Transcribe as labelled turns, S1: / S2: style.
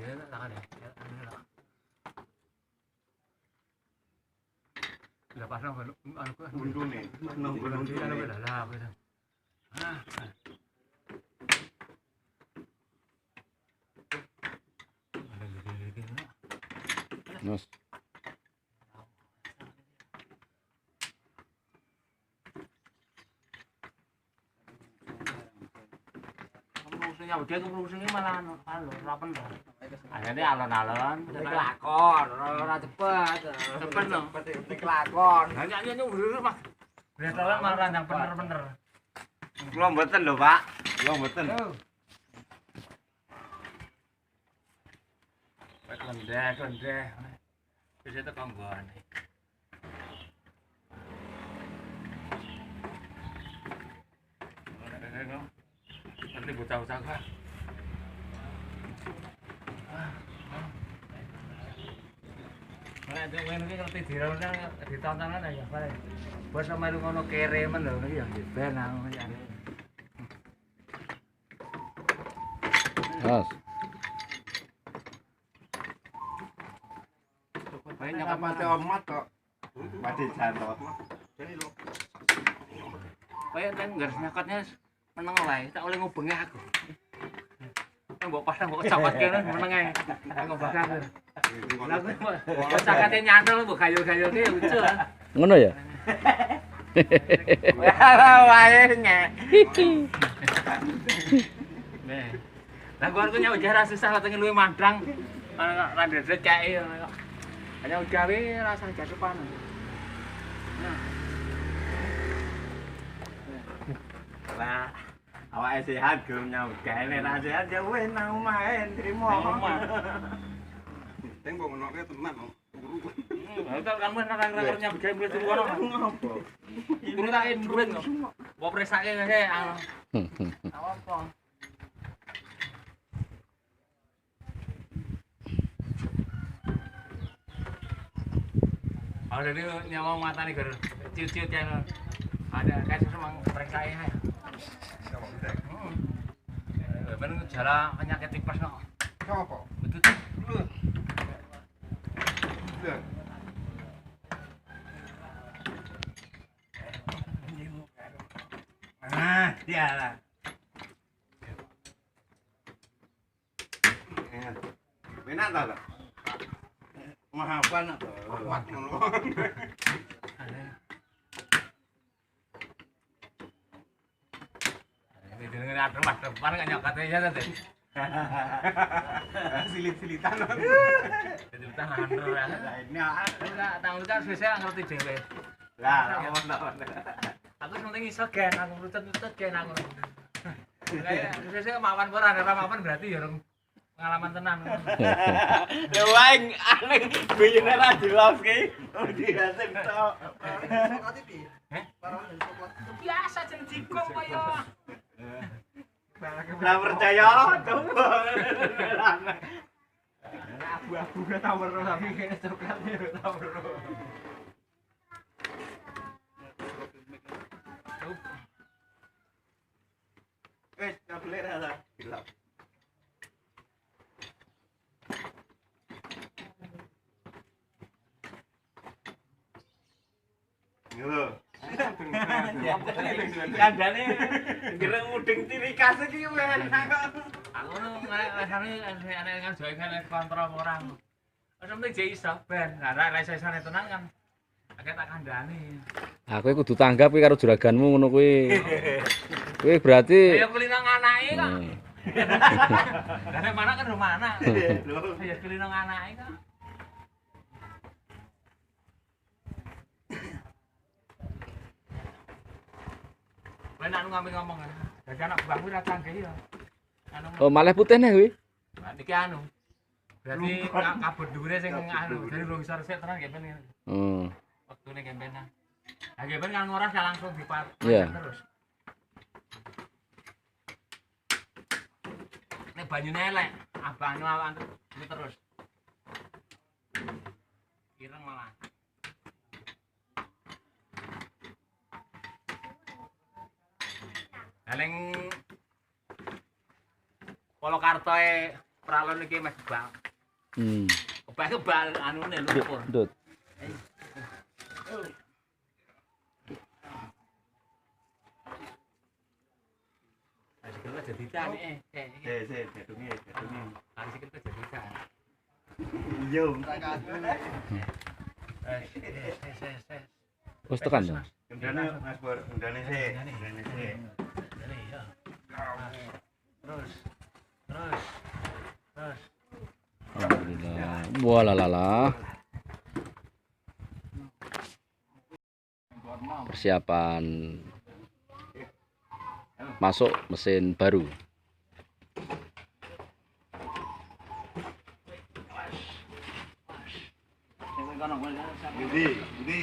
S1: Ya tak ada. Lah pas nang anu ku
S2: Undune. Nang
S1: undune lah apa itu. Ah.
S3: Mas.
S1: Rusingnya udah ke rusingnya malah anu ora bener. Akhirnya alon-alon kelakon, ora cepet. Cepet dong.
S2: Cepet kelakon.
S1: Lah nyanyi urus Mas. Betul malah randang bener-bener.
S2: Kula mboten lho, Pak. Kula mboten.
S1: Kendeh. Wis itu kanggone. Nanti bocah-bocah Pak. Nek ngene iki ngerti ditontonan ya, Pak. Bos melu ngono kere men lho iki ya ben aku ya.
S3: Mas.
S2: Banyak mate omat kok. Mate jantot.
S1: Kayak nang garis nyakatnya meneng wae, tak oleh ngubengi aku. Mbok pasang mbok kecapet kene meneng ae. Aku bakal. Lah kok cakate nyantol mbok gayul-gayul ki lucu kan.
S3: Ngono ya?
S2: Wae nyek.
S1: Nih. Lah gua ku nyawak ora susah katenge luwe mandang. Ra ndedek ceki ngono kok. Hanya gawe rasa jakepan. Nah.
S2: Lah awake sehat gelem nyambut gawe nek sehat ya wis nang omah trimo.
S4: Teng kok ngono tenan kok.
S1: Lah kan men nang nyambut gawe mlebu kono.
S2: Ngopo?
S1: Turu tak duit kok. Mbok presake ngene apa? Oh, jadi nyawa mata nih, ciut-ciut yang ada kayak semang periksa ya. Bener gejala penyakit tipes no.
S4: Apa?
S1: Betul.
S2: Ah, dia lah. Benar tak? Mahapan atau?
S4: Kuat ngono.
S1: Ini dengan ada mas depan kan nyokatnya tadi.
S2: Silit-silitan.
S1: Jadi tahan dulu ya.
S2: Ini
S1: Enggak, tanggung kan saya ngerti dhewe.
S2: lah,
S1: Aku seneng iso gen, aku lutut-lutut gen aku. Kayak saya mawan ora ada mawan berarti ya pengalaman tenan.
S2: ya wae aneh biyene ra jelas ki. Oh dihasil tok.
S1: Biasa jeneng jikong kaya.
S2: Ora percaya coba.
S1: Abu-abu gak tau weruh tapi kene coklat ya tau weruh.
S2: Wes kabel ra ta. Gelap. Yo. Kandane gereng mudeng tirikas iki enak kok.
S1: Aku rasane enek kan joe kan kontrol orang. Wis penting jek iso ben. Lah nek iso tenan kan akeh tak kandhani.
S3: Aku kudu tanggap kuwi karo juraganmu ngono kuwi. Kuwi berarti
S1: Ya kelinang anake kok. Lah nek mana kan rumah anak. Ya kelinang anake kok. Lah nek ngomong kan. Dadi anak mbahku ra canggih ya. Anu
S3: oh malah putih nih kuwi.
S1: niki anu. Berarti kabut dhuwure sing anu dari longsor sik tenan nggih ben.
S3: Hmm.
S1: Waktune gembenan. Lah gemben kan ngoras ya langsung dipat
S3: Iya.
S1: terus. Nek banyune elek, abang awan terus. Ireng malah. Paling Polokartoe pralon iki Mas Bang.
S3: Hmm.
S1: Kebal anune lumpur.
S3: Ndut.
S1: Sikil jadi tani
S2: Dedungi.
S1: sikil jadi tani.
S2: Iya.
S3: Wis tekan to.
S2: Undane Mas Bor, undane sih.
S1: Terus.
S3: Alhamdulillah. Walalala. Persiapan masuk mesin baru.
S2: Budi.